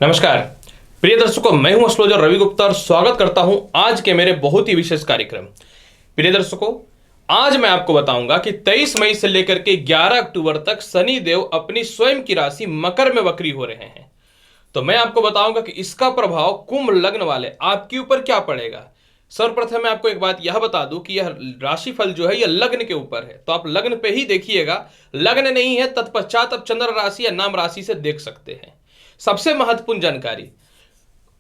नमस्कार प्रिय दर्शकों, मैं हूं एस्ट्रोलॉजर रवि गुप्ता और स्वागत करता हूं आज के मेरे बहुत ही विशेष कार्यक्रम। प्रिय दर्शकों, आज मैं आपको बताऊंगा कि 23 मई से लेकर के 11 अक्टूबर तक शनि देव अपनी स्वयं की राशि मकर में वक्री हो रहे हैं। तो मैं आपको बताऊंगा कि इसका प्रभाव कुंभ लग्न वाले आपके ऊपर क्या पड़ेगा। सर्वप्रथम मैं आपको एक बात यह बता दूं कि यह राशिफल जो है यह लग्न के ऊपर है, तो आप लग्न पे ही देखिएगा। लग्न नहीं है तत्पश्चात आप चंद्र राशि या नाम राशि से देख सकते हैं। सबसे महत्वपूर्ण जानकारी,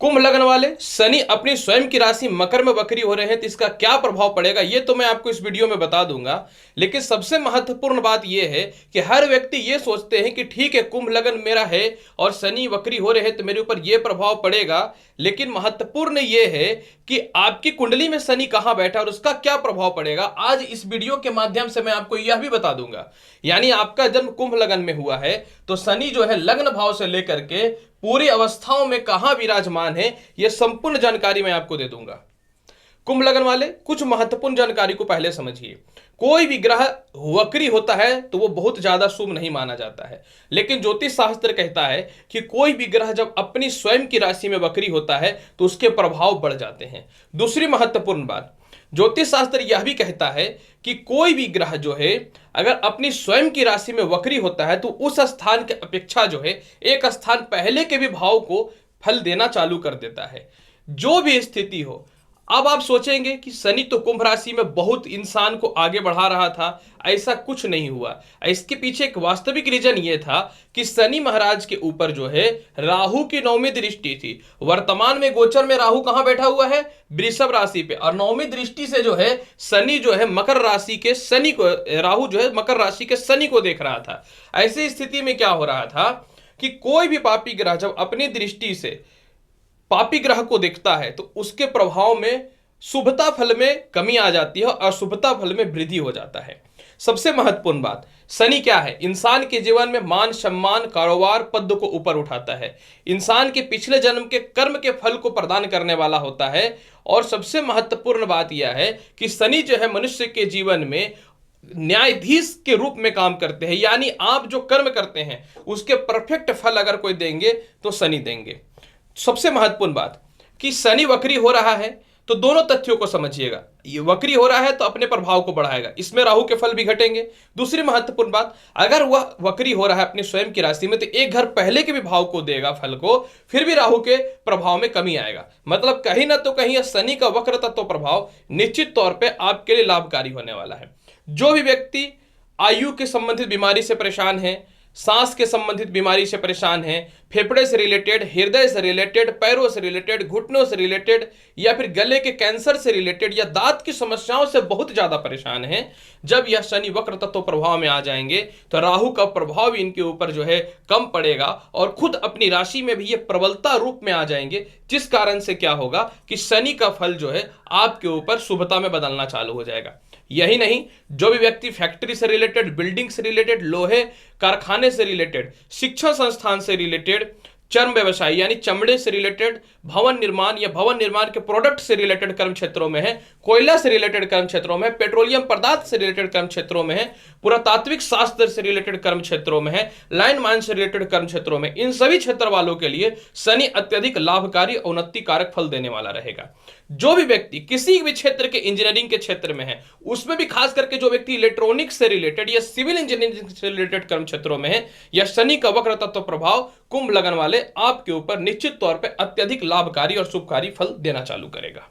कुंभ लग्न वाले शनि अपनी स्वयं की राशि मकर में वक्री हो रहे हैं, तो इसका क्या प्रभाव पड़ेगा ये तो मैं आपको इस वीडियो में बता दूंगा। लेकिन सबसे महत्वपूर्ण बात यह है कि हर व्यक्ति ये सोचते हैं कि ठीक है, कुंभ लग्न मेरा है और शनि वक्री हो रहे हैं तो मेरे ऊपर यह प्रभाव पड़ेगा। लेकिन महत्वपूर्ण यह है कि आपकी कुंडली में शनि कहां बैठा और उसका क्या प्रभाव पड़ेगा, आज इस वीडियो के माध्यम से मैं आपको यह भी बता दूंगा। यानी आपका जन्म कुंभ लग्न में हुआ है तो शनि जो है लग्न भाव से लेकर के पूरी अवस्थाओं में कहां विराजमान है, यह संपूर्ण जानकारी मैं आपको दे दूंगा। कुंभ लग्न वाले कुछ महत्वपूर्ण जानकारी को पहले समझिए। कोई भी ग्रह वक्री होता है तो वो बहुत ज्यादा शुभ नहीं माना जाता है, लेकिन ज्योतिष शास्त्र कहता है कि कोई भी ग्रह जब अपनी स्वयं की राशि में वक्री होता है तो उसके प्रभाव बढ़ जाते हैं। दूसरी महत्वपूर्ण बात, ज्योतिष शास्त्र यह भी कहता है कि कोई भी ग्रह जो है अगर अपनी स्वयं की राशि में वक्री होता है तो उस स्थान की अपेक्षा जो है एक स्थान पहले के भी भाव को फल देना चालू कर देता है, जो भी स्थिति हो। अब आप सोचेंगे कि शनि तो कुंभ राशि में बहुत इंसान को आगे बढ़ा रहा था, ऐसा कुछ नहीं हुआ। इसके पीछे एक वास्तविक रीजन ये था कि शनि महाराज के ऊपर जो है राहु की 9वीं दृष्टि थी। वर्तमान में गोचर में राहु कहां बैठा हुआ है? वृषभ राशि पे, और 9वीं दृष्टि से जो है शनि जो है मकर राशि के शनि को, राहु जो है मकर राशि के शनि को देख रहा था। ऐसी स्थिति में क्या हो रहा था कि कोई भी पापी ग्रह जब अपनी दृष्टि से पापी ग्रह को देखता है तो उसके प्रभाव में शुभता फल में कमी आ जाती है और अशुभता फल में वृद्धि हो जाता है। सबसे महत्वपूर्ण बात, शनि क्या है? इंसान के जीवन में मान सम्मान, कारोबार, पद को ऊपर उठाता है। इंसान के पिछले जन्म के कर्म के फल को प्रदान करने वाला होता है। और सबसे महत्वपूर्ण बात यह है कि शनि जो है मनुष्य के जीवन में न्यायाधीश के रूप में काम करते हैं। यानी आप जो कर्म करते हैं उसके परफेक्ट फल अगर कोई देंगे तो शनि देंगे। सबसे महत्वपूर्ण बात कि शनि वक्री हो रहा है तो दोनों तथ्यों को समझिएगा। ये वक्री हो रहा है तो अपने प्रभाव को बढ़ाएगा, इसमें राहु के फल भी घटेंगे। दूसरी महत्वपूर्ण बात, अगर वह वक्री हो रहा है अपनी स्वयं की राशि में तो एक घर पहले के भी भाव को देगा फल को, फिर भी राहु के प्रभाव में कमी आएगा। मतलब कहीं ना तो कहीं शनि का वक्र तत्व प्रभाव निश्चित तौर पर आपके लिए लाभकारी होने वाला है। जो भी व्यक्ति आयु के संबंधित बीमारी से परेशान है, सांस के संबंधित बीमारी से परेशान है, फेफड़े से रिलेटेड, हृदय से रिलेटेड, पैरों से रिलेटेड, घुटनों से रिलेटेड, या फिर गले के कैंसर से रिलेटेड या दांत की समस्याओं से बहुत ज्यादा परेशान है, जब यह शनि वक्र तत्व प्रभाव में आ जाएंगे तो राहु का प्रभाव इनके ऊपर जो है कम पड़ेगा और खुद अपनी राशि में भी ये प्रबलता रूप में आ जाएंगे। जिस कारण से क्या होगा कि शनि का फल जो है आपके ऊपर शुभता में बदलना चालू हो जाएगा। यही नहीं, जो भी व्यक्ति फैक्ट्री से रिलेटेड, बिल्डिंग से रिलेटेड, लोहे कारखाने से रिलेटेड, शिक्षा संस्थान से रिलेटेड, चर्म व्यवसाय यानी चमड़े से रिलेटेड, भवन निर्माण या भवन निर्माण के प्रोडक्ट से रिलेटेड कर्म क्षेत्रों में है, कोयला से रिलेटेड कर्म क्षेत्रों में है, पेट्रोलियम पदार्थ से रिलेटेड कर्म क्षेत्रों में है, पुरातात्विक शास्त्र से रिलेटेड कर्म क्षेत्रों में है, लाइन माइन से रिलेटेड कर्म क्षेत्रों में, इन सभी क्षेत्र वालों के लिए शनि अत्यधिक लाभकारी और उन्नति कारक फल देने वाला रहेगा। जो भी व्यक्ति किसी भी क्षेत्र के इंजीनियरिंग के क्षेत्र में है, उसमें भी खास करके जो व्यक्ति इलेक्ट्रॉनिक्स से रिलेटेड या सिविल इंजीनियरिंग से रिलेटेड कर्म क्षेत्रों में है, या शनि का वक्र तत्व प्रभाव कुंभ लग्न वाले आपके ऊपर निश्चित तौर पे अत्यधिक लाभकारी और शुभकारी फल देना चालू करेगा।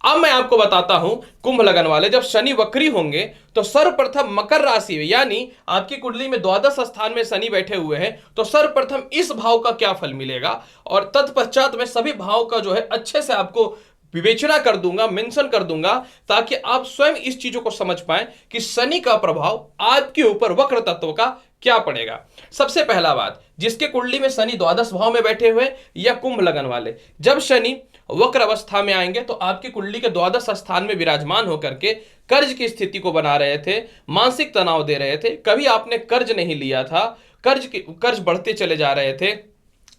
अब मैं आपको बताता हूं, कुंभ लग्न वाले जब शनि वक्री होंगे तो सर्वप्रथम मकर राशि में, यानी आपकी कुंडली में द्वादश स्थान में शनि बैठे हुए हैं, तो सर्वप्रथम इस भाव का क्या फल मिलेगा और तत्पश्चात मैं सभी भाव का जो है अच्छे से आपको विवेचना कर दूंगा, मेंशन कर दूंगा, ताकि आप स्वयं इस चीजों को समझ पाएं कि शनि का प्रभाव आपके ऊपर वक्र तत्व का क्या पड़ेगा। सबसे पहला बात, जिसके कुंडली में शनि द्वादश भाव में बैठे हुए या कुंभ लगन वाले, जब शनि वक्र अवस्था में आएंगे तो आपकी कुंडली के द्वादश स्थान में विराजमान होकर के कर्ज की स्थिति को बना रहे थे, मानसिक तनाव दे रहे थे। कभी आपने कर्ज नहीं लिया था, कर्ज बढ़ते चले जा रहे थे,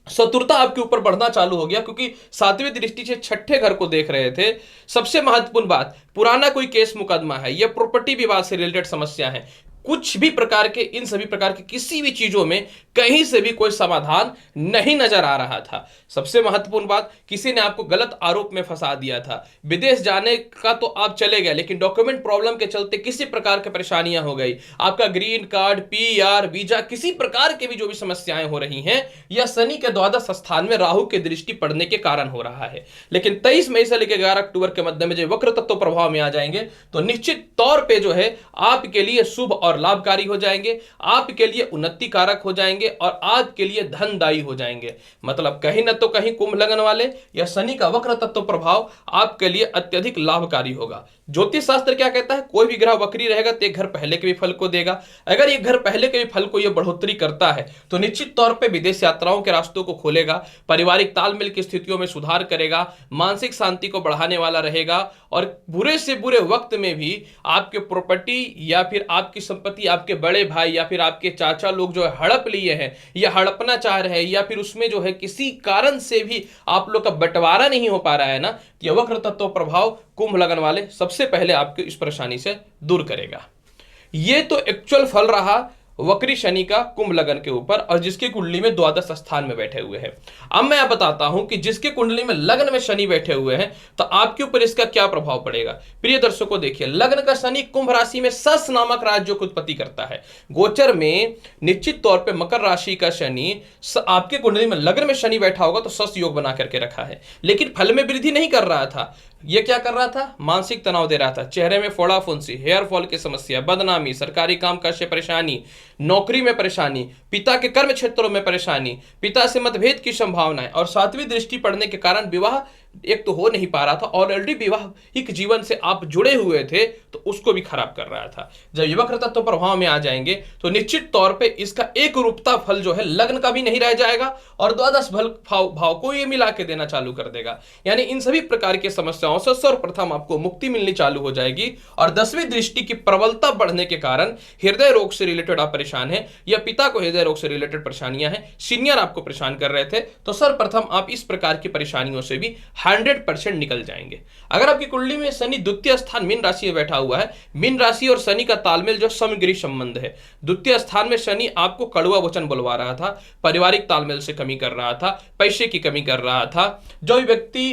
शत्रुता आपके ऊपर बढ़ना चालू हो गया क्योंकि सातवीं दृष्टि से छठे घर को देख रहे थे। सबसे महत्वपूर्ण बात, पुराना कोई केस मुकदमा है या प्रॉपर्टी विवाद से रिलेटेड समस्या है, कुछ भी प्रकार के, इन सभी प्रकार के किसी भी चीजों में कहीं से भी कोई समाधान नहीं नजर आ रहा था। सबसे महत्वपूर्ण बात, किसी ने आपको गलत आरोप में फंसा दिया था। विदेश जाने का तो आप चले गए, लेकिन डॉक्यूमेंट प्रॉब्लम के चलते किसी प्रकार की परेशानियां हो गई, आपका ग्रीन कार्ड, पीआर, वीजा, किसी प्रकार की भी जो भी समस्याएं हो रही हैं, यह शनि के द्वादश स्थान में राहु की दृष्टि पड़ने के कारण हो रहा है। लेकिन 23 मई से लेकर 11 अक्टूबर के मध्य में जो वक्र तत्व प्रभाव में आ जाएंगे तो निश्चित तौर पे जो है आपके लिए शुभ और लाभकारी हो जाएंगे, आपके लिए उन्नति कारक हो जाएंगे और आपके लिए धनदायी हो जाएंगे। मतलब कहीं ना तो कहीं कुंभ लगन वाले, या शनि का वक्र तत्व प्रभाव आपके लिए अत्यधिक लाभकारी होगा। ज्योतिष शास्त्र क्या कहता है, कोई भी ग्रह वक्री रहेगा तो एक घर पहले के भी फल को देगा। अगर ये घर पहले के भी फल को ये बढ़ोतरी करता है तो निश्चित तौर पे विदेश यात्राओं के रास्तों को खोलेगा, पारिवारिक तालमेल की स्थितियों में सुधार करेगा, मानसिक शांति को बढ़ाने वाला रहेगा और बुरे से बुरे वक्त में भी आपके प्रॉपर्टी या फिर आपकी संपत्ति आपके बड़े भाई या फिर आपके चाचा लोग जो है हड़प लिए हैं या हड़पना चाह रहे हैं या फिर उसमें जो है किसी कारण से भी आप लोग का बंटवारा नहीं हो पा रहा है ना, तो यह वक्र तत्व प्रभाव कुंभ लगन वाले सबसे पहले आपकी इस परेशानी से दूर करेगा। ये तो एक्चुअल फल रहा वक्री शनि का कुंभ लगन के ऊपर, और जिसकी कुंडली में द्वादश स्थान में बैठे हुए हैं। अब मैं आप बताता हूं कि जिसकी कुंडली में लग्न में शनि बैठे हुए हैं तो आपके ऊपर इसका क्या प्रभाव पड़ेगा। प्रिय दर्शकों देखिए, लग्न का शनि कुंभ राशि में सस नामक राज्य को उत्पत्ति करता है। गोचर में निश्चित तौर पर मकर राशि का शनि आपके कुंडली में लग्न में शनि बैठा होगा तो सस योग बना करके रखा है, लेकिन फल में वृद्धि नहीं कर रहा था। ये क्या कर रहा था, मानसिक तनाव दे रहा था, चेहरे में फोड़ा फुंसी, हेयर फॉल की समस्या, बदनामी, सरकारी कामकाज से परेशानी, नौकरी में परेशानी, पिता के कर्म क्षेत्रों में परेशानी, पिता से मतभेद की संभावनाएं और सातवीं दृष्टि पड़ने के कारण विवाह एक तो हो नहीं पा रहा था, ऑलरेडी विवाहिक जीवन से आप जुड़े हुए थे तो उसको भी खराब कर रहा था। जब ये वक्र तत्व प्रभाव में आ जाएंगे तो निश्चित तौर पे इसका एक रूपता फल जो है लग्न का भी नहीं रह जाएगा और द्वादश भाव को ये मिला के देना चालू कर देगा। यानी इन सभी प्रकार की समस्याओं से सर्वप्रथम आपको मुक्ति मिलनी चालू हो जाएगी और 10वीं दृष्टि की प्रबलता बढ़ने के कारण हृदय रोग से रिलेटेड आप परेशान हैं या पिता को हृदय रोग से रिलेटेड परेशानियां हैं, सीनियर आपको परेशान कर रहे थे, तो सर्वप्रथम आप इस प्रकार की परेशानियों से भी 100% निकल जाएंगे। अगर आपकी कुंडली में शनि द्वितीय स्थान मीन राशि में बैठा हुआ है, मीन राशि और शनि का तालमेल जो समग्री संबंध है, द्वितीय स्थान में शनि आपको कड़वा वचन बुलवा रहा था, पारिवारिक तालमेल से कमी कर रहा था, पैसे की कमी कर रहा था। जो भी व्यक्ति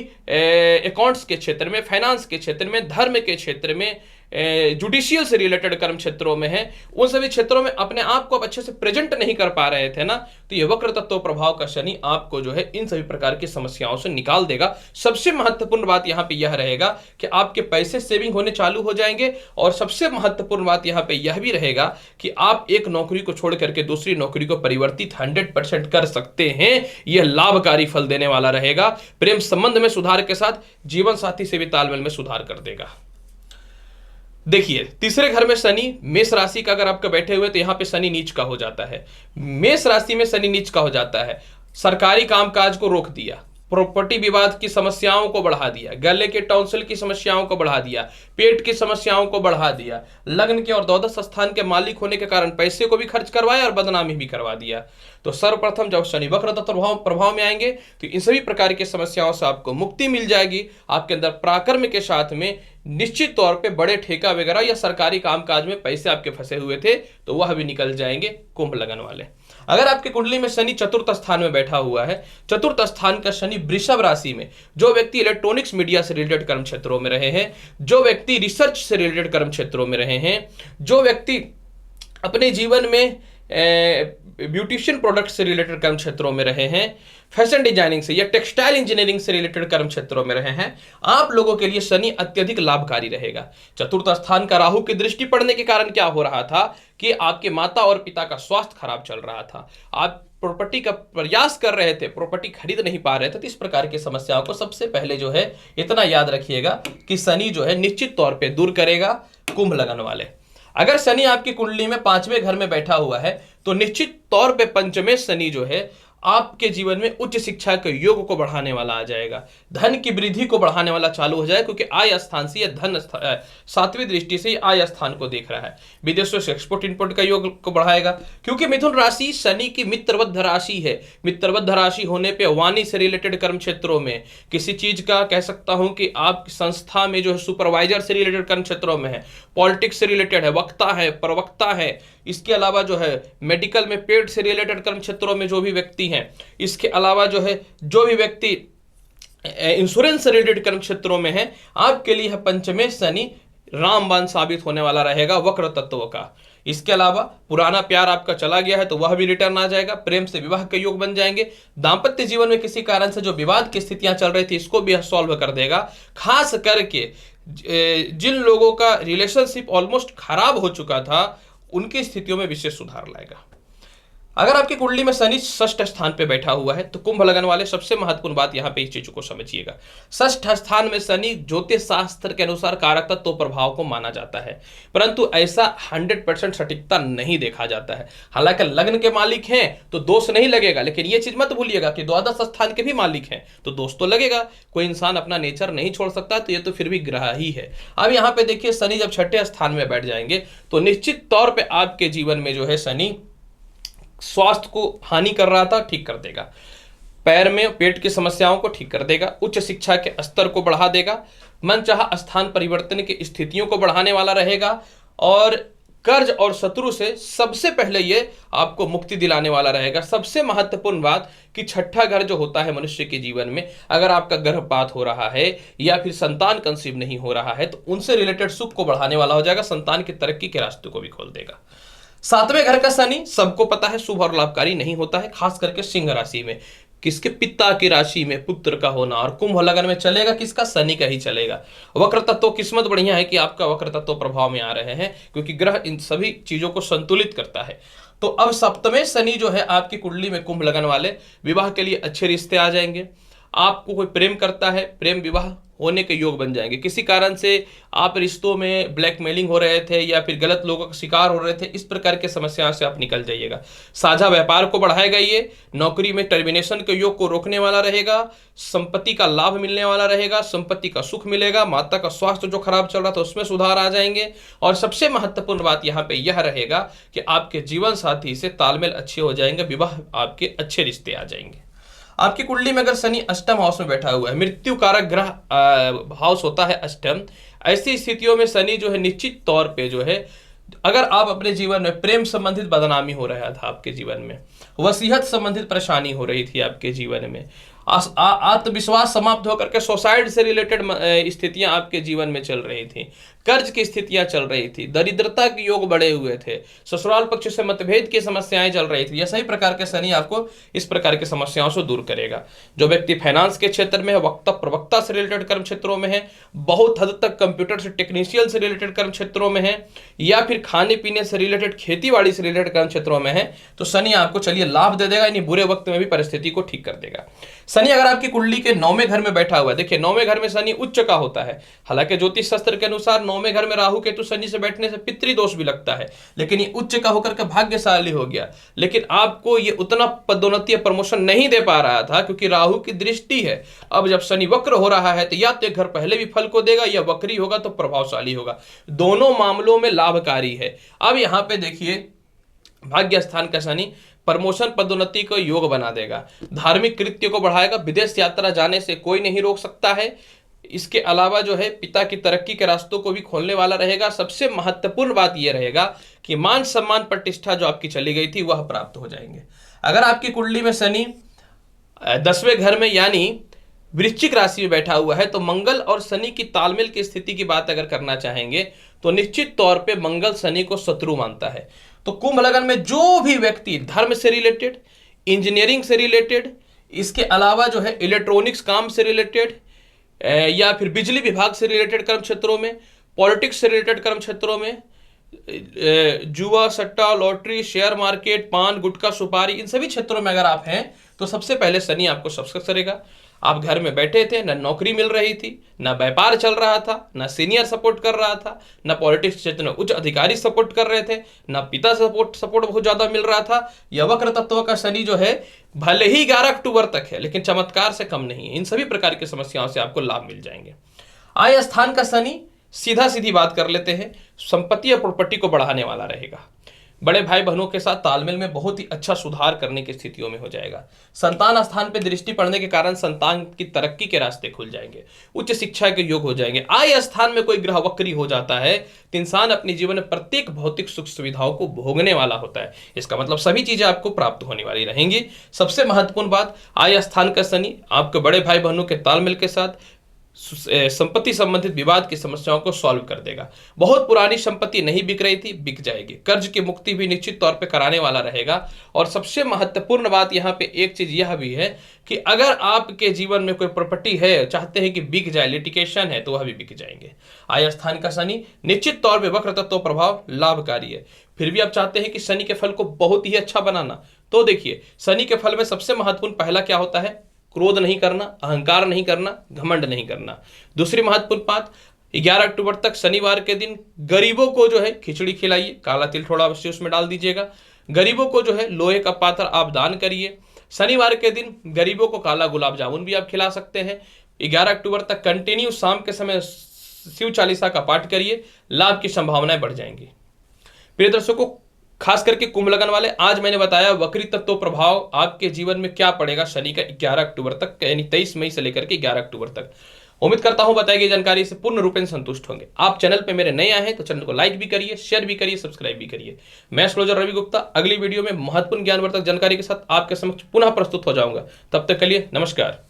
अकाउंट्स के क्षेत्र में, फाइनेंस के क्षेत्र में, धर्म के क्षेत्र में, जुडिशियल से रिलेटेड कर्म क्षेत्रों में है, उन सभी क्षेत्रों में अपने आप को आप अच्छे से प्रेजेंट नहीं कर पा रहे थे ना, तो ये वक्र तत्व प्रभाव का शनि आपको जो है इन सभी प्रकार की समस्याओं से निकाल देगा। सबसे महत्वपूर्ण बात यहां पे यह रहेगा कि आपके पैसे सेविंग होने चालू हो जाएंगे और सबसे महत्वपूर्ण बात यहां पे यह भी रहेगा कि आप एक नौकरी को छोड़ करके दूसरी नौकरी को परिवर्तित 100% कर सकते हैं। यह लाभकारी फल देने वाला रहेगा। प्रेम संबंध में सुधार के साथ जीवन साथी से भी तालमेल में सुधार कर देगा। देखिए, तीसरे घर में शनि मेष राशि का अगर आपका बैठे हुए तो यहां पे शनि नीच का हो जाता है। मेष राशि में शनि नीच का हो जाता है, सरकारी कामकाज को रोक दिया, प्रॉपर्टी विवाद की समस्याओं को बढ़ा दिया, गले के टॉन्सिल की समस्याओं को बढ़ा दिया, पेट की समस्याओं को बढ़ा दिया, लग्न के और द्वादश स्थान के मालिक होने के कारण पैसे को भी खर्च करवाया और बदनामी भी करवा दिया। तो सर्वप्रथम जब शनि वक्र तत्व प्रभाव में आएंगे तो इन सभी प्रकार की समस्याओं से आपको मुक्ति मिल जाएगी। आपके अंदर पराक्रम के साथ में निश्चित तौर पे बड़े ठेका वगैरह या सरकारी कामकाज में पैसे आपके फंसे हुए थे तो वह भी निकल जाएंगे कुंभ लगन वाले। अगर आपकी कुंडली में शनि चतुर्थ स्थान में बैठा हुआ है, चतुर्थ स्थान का शनि वृषभ राशि में, जो व्यक्ति इलेक्ट्रॉनिक्स मीडिया से रिलेटेड कर्म क्षेत्रों में रहे हैं, जो व्यक्ति रिसर्च से रिलेटेड कर्म क्षेत्रों में रहे हैं, जो व्यक्ति अपने जीवन में ब्यूटिशियन प्रोडक्ट से रिलेटेड कर्म क्षेत्रों में रहे हैं, फैशन डिजाइनिंग से या टेक्सटाइल इंजीनियरिंग से रिलेटेड कर्म क्षेत्रों में रहे हैं, आप लोगों के लिए शनि अत्यधिक लाभकारी रहेगा। चतुर्थ स्थान का राहु की दृष्टि पड़ने के कारण क्या हो रहा था कि आपके माता और पिता का स्वास्थ्य खराब चल रहा था, आप प्रॉपर्टी का प्रयास कर रहे थे, प्रॉपर्टी खरीद नहीं पा रहे थे। तो इस प्रकार की समस्याओं को सबसे पहले जो है इतना याद रखिएगा कि शनि जो है निश्चित तौर पर दूर करेगा कुंभ लगन वाले। अगर शनि आपकी कुंडली में 5वें घर में बैठा हुआ है तो निश्चित तौर पे पंचमें शनि जो है आपके जीवन में उच्च शिक्षा के योग को बढ़ाने वाला आ जाएगा, धन की वृद्धि को बढ़ाने वाला चालू हो जाए, क्योंकि आय स्थान से यह सातवीं दृष्टि से आय स्थान को देख रहा है। विदेशों से एक्सपोर्ट इंपोर्ट का योग को बढ़ाएगा, क्योंकि मिथुन राशि शनि की मित्रबद्ध राशि है। मित्रबद्ध राशि होने पे वाणी से रिलेटेड कर्म क्षेत्रों में, किसी चीज का कह सकता हूं कि आप संस्था में जो है सुपरवाइजर से रिलेटेड कर्म क्षेत्रों में है, पॉलिटिक्स से रिलेटेड है, वक्ता है, प्रवक्ता है, इसके अलावा जो है मेडिकल में पेड से रिलेटेड कर्म क्षेत्रों में जो भी व्यक्ति हैं, इसके अलावा जो है जो भी व्यक्ति इंश्योरेंस से रिलेटेड कर्म क्षेत्रों में है, आपके लिए पंचमे शनि रामबाण साबित होने वाला रहेगा वक्र तत्व का। इसके अलावा पुराना प्यार आपका चला गया है तो वह भी रिटर्न आ जाएगा, प्रेम से विवाह के योग बन जाएंगे। दांपत्य जीवन में किसी कारण से जो विवाद की स्थितियां चल रही थी इसको भी सॉल्व कर देगा। खास करके जिन लोगों का रिलेशनशिप ऑलमोस्ट खराब हो चुका था उनकी स्थितियों में विशेष सुधार लाएगा। अगर आपकी कुंडली में शनि षष्ठ स्थान पे बैठा हुआ है तो कुंभ लगन वाले सबसे महत्वपूर्ण बात यहां पे इस चीज को समझिएगा। षष्ठ स्थान में शनि ज्योतिष शास्त्र के अनुसार कारक तत्व प्रभाव को माना जाता है, परंतु ऐसा 100% सटीकता नहीं देखा जाता है। हालांकि लग्न के मालिक हैं तो दोष नहीं लगेगा, लेकिन यह चीज मत भूलिएगा कि द्वादश स्थान के भी मालिक हैं तो दोष तो लगेगा। कोई इंसान अपना नेचर नहीं छोड़ सकता, तो ये तो फिर भी ग्रह ही है। अब यहाँ पे देखिए शनि जब छठे स्थान में बैठ जाएंगे तो निश्चित तौर पर आपके जीवन में जो है शनि स्वास्थ्य को हानि कर रहा था ठीक कर देगा, पैर में पेट की समस्याओं को ठीक कर देगा, उच्च शिक्षा के स्तर को बढ़ा देगा, मनचाहा स्थान परिवर्तन की स्थितियों को बढ़ाने वाला रहेगा, और कर्ज और शत्रु से सबसे पहले ये आपको मुक्ति दिलाने वाला रहेगा। सबसे महत्वपूर्ण बात कि छठा घर जो होता है मनुष्य के जीवन में, अगर आपका गर्भपात हो रहा है या फिर संतान कंसीव नहीं हो रहा है तो उनसे रिलेटेड सुख को बढ़ाने वाला हो जाएगा, संतान की तरक्की के रास्ते को भी खोल देगा। सातवें घर का शनि सबको पता है शुभ और लाभकारी नहीं होता है, खास करके सिंह राशि में किसके पिता की राशि में पुत्र का होना, और कुंभ लगन में चलेगा किसका, शनि का ही चलेगा। वक्र तत्व किस्मत बढ़िया है कि आपका वक्र तत्व प्रभाव में आ रहे हैं, क्योंकि ग्रह इन सभी चीजों को संतुलित करता है। तो अब सप्तमें शनि जो है आपकी कुंडली में कुंभ लगन वाले विवाह के लिए अच्छे रिश्ते आ जाएंगे। आपको कोई प्रेम करता है, प्रेम विवाह होने के योग बन जाएंगे। किसी कारण से आप रिश्तों में ब्लैकमेलिंग हो रहे थे या फिर गलत लोगों का शिकार हो रहे थे, इस प्रकार के समस्याओं से आप निकल जाइएगा। साझा व्यापार को बढ़ाएगा, ये नौकरी में टर्मिनेशन के योग को रोकने वाला रहेगा, संपत्ति का लाभ मिलने वाला रहेगा, संपत्ति का सुख मिलेगा, माता का स्वास्थ्य जो खराब चल रहा था उसमें सुधार आ जाएंगे। और सबसे महत्वपूर्ण बात यहाँ पे यह रहेगा कि आपके जीवन साथी से तालमेल अच्छे हो जाएंगे, विवाह आपके अच्छे रिश्ते आ जाएंगे। आपकी कुंडली में अगर शनि अष्टम हाउस में बैठा हुआ है, मृत्यु कारक ग्रह हाउस होता है अष्टम, ऐसी स्थितियों में शनि जो है निश्चित तौर पे जो है, अगर आप अपने जीवन में प्रेम संबंधित बदनामी हो रहा था आपके जीवन में, वसीयत संबंधित परेशानी हो रही थी आपके जीवन में, आत्मविश्वास समाप्त होकर के सुसाइड से रिलेटेड स्थितियां आपके जीवन में चल रही थी, कर्ज की स्थितियां चल रही थी, दरिद्रता के योग बढ़े हुए थे, ससुराल पक्ष से मतभेद की समस्याएं चल रही थी, ये सही प्रकार के शनि आपको इस प्रकार की समस्याओं से दूर करेगा। जो व्यक्ति फाइनेंस के क्षेत्र में है, वक्ता प्रवक्ता से रिलेटेड कर्म क्षेत्रों में है, बहुत हद तक कंप्यूटर से टेक्नीशियन से रिलेटेड कर्म क्षेत्रों में है, या फिर खाने पीने से रिलेटेड खेती बाड़ी से रिलेटेड कर्म क्षेत्रों में है, तो शनि आपको चलिए लाभ दे देगा, यानी बुरे वक्त में भी परिस्थिति को ठीक कर देगा। शनि अगर आपकी कुंडली के 9वें घर में बैठा हुआ है, देखिए 9वें घर में शनि उच्च का होता है। हालांकि ज्योतिष शास्त्र के अनुसार 9वें घर में राहु केतु शनि से बैठने से पितृदोष भी लगता है, लेकिन ये उच्च का होकर के भाग्यशाली हो गया। लेकिन आपको ये उतना पदोन्नति या प्रमोशन नहीं दे पा रहा था क्योंकि राहु की दृष्टि है। अब जब शनि वक्र हो रहा है तो या तो घर पहले भी फल को देगा या वक्री होगा तो प्रभावशाली होगा, दोनों मामलों में लाभकारी है। अब यहां पे देखिए भाग्य स्थान का शनि प्रमोशन पदोन्नति को योग बना देगा, धार्मिक कृत्य को बढ़ाएगा, विदेश यात्रा जाने से कोई नहीं रोक सकता है। इसके अलावा जो है पिता की तरक्की के रास्तों को भी खोलने वाला रहेगा। सबसे महत्वपूर्ण बात यह रहेगा कि मान सम्मान प्रतिष्ठा जो आपकी चली गई थी वह प्राप्त हो जाएंगे। अगर आपकी कुंडली में शनि 10वें घर में यानी वृश्चिक राशि में बैठा हुआ है तो मंगल और शनि की तालमेल की स्थिति की बात अगर करना चाहेंगे तो निश्चित तौर पे मंगल शनि को शत्रु मानता है। तो कुंभ लगन में जो भी व्यक्ति धर्म से रिलेटेड, इंजीनियरिंग से रिलेटेड, इसके अलावा जो है इलेक्ट्रॉनिक्स काम से रिलेटेड या फिर बिजली विभाग से रिलेटेड कर्म क्षेत्रों में, पॉलिटिक्स से रिलेटेड कर्म क्षेत्रों में, जुआ सट्टा लॉटरी शेयर मार्केट पान गुटखा सुपारी इन सभी क्षेत्रों में अगर आप हैं तो सबसे पहले शनि आपको सक्सेस करेगा। आप घर में बैठे थे, ना नौकरी मिल रही थी, ना व्यापार चल रहा था, ना सीनियर सपोर्ट कर रहा था, ना पॉलिटिक्स क्षेत्र में उच्च अधिकारी सपोर्ट कर रहे थे, ना पिता सपोर्ट बहुत ज्यादा मिल रहा था। यह वक्र तत्व का शनि जो है भले ही 11 अक्टूबर तक है, लेकिन चमत्कार से कम नहीं है। इन सभी प्रकार की समस्याओं से आपको लाभ मिल जाएंगे। आय स्थान का शनि, सीधा सीधी बात कर लेते हैं, संपत्ति और प्रॉपर्टी को बढ़ाने वाला रहेगा। बड़े भाई बहनों के साथ तालमेल में बहुत ही अच्छा सुधार करने की स्थितियों में हो जाएगा। संतान स्थान पर दृष्टि पड़ने के कारण संतान की तरक्की के रास्ते खुल जाएंगे, उच्च शिक्षा के योग हो जाएंगे। आय स्थान में कोई ग्रह वक्री हो जाता है तो इंसान अपने जीवन में प्रत्येक भौतिक सुख सुविधाओं को भोगने वाला होता है। इसका मतलब सभी चीजें आपको प्राप्त होने वाली रहेंगी। सबसे महत्वपूर्ण बात, आय स्थान का शनि आपके बड़े भाई बहनों के तालमेल के साथ संपत्ति संबंधित विवाद की समस्याओं को सॉल्व कर देगा। बहुत पुरानी संपत्ति नहीं बिक रही थी, बिक जाएगी। कर्ज की मुक्ति भी निश्चित तौर पे कराने वाला रहेगा। और सबसे महत्वपूर्ण बात यहाँ पे एक चीज यह भी है कि अगर आपके जीवन में कोई प्रॉपर्टी है, चाहते हैं कि बिक जाए, लिटिगेशन है, तो वह भी बिक जाएंगे। आय स्थान का शनि निश्चित तौर पर वक्र तत्व प्रभाव लाभकारी है। फिर भी आप चाहते हैं कि शनि के फल को बहुत ही अच्छा बनाना, तो देखिए शनि के फल में सबसे महत्वपूर्ण पहला क्या होता है, क्रोध नहीं करना, अहंकार नहीं करना, घमंड नहीं करना। दूसरी महत्वपूर्ण बात, 11 अक्टूबर तक शनिवार के दिन गरीबों को जो है खिचड़ी खिलाइए, काला तिल थोड़ा अवश्य उसमें डाल दीजिएगा। गरीबों को जो है लोहे का पात्र आप दान करिए। शनिवार के दिन गरीबों को काला गुलाब जामुन भी आप खिला सकते हैं। 11 अक्टूबर तक कंटिन्यू शाम के समय शिव चालीसा का पाठ करिए, लाभ की संभावनाएं बढ़ जाएंगी। प्रिय दर्शकों, खास करके कुंभ लगन वाले, आज मैंने बताया वक्री तत्व प्रभाव आपके जीवन में क्या पड़ेगा शनि का 11 अक्टूबर तक, यानी 23 मई से लेकर के 11 अक्टूबर तक। उम्मीद करता हूं बताई गई जानकारी से पूर्ण रूपेण संतुष्ट होंगे। आप चैनल पे मेरे नए आए हैं तो चैनल को लाइक भी करिए, शेयर भी करिए, सब्सक्राइब भी करिए। मैं एस्ट्रोलॉजर रवि गुप्ता अगली वीडियो में महत्वपूर्ण ज्ञानवर्धक जानकारी के साथ आपके समक्ष पुनः प्रस्तुत हो जाऊंगा। तब तक के लिए नमस्कार।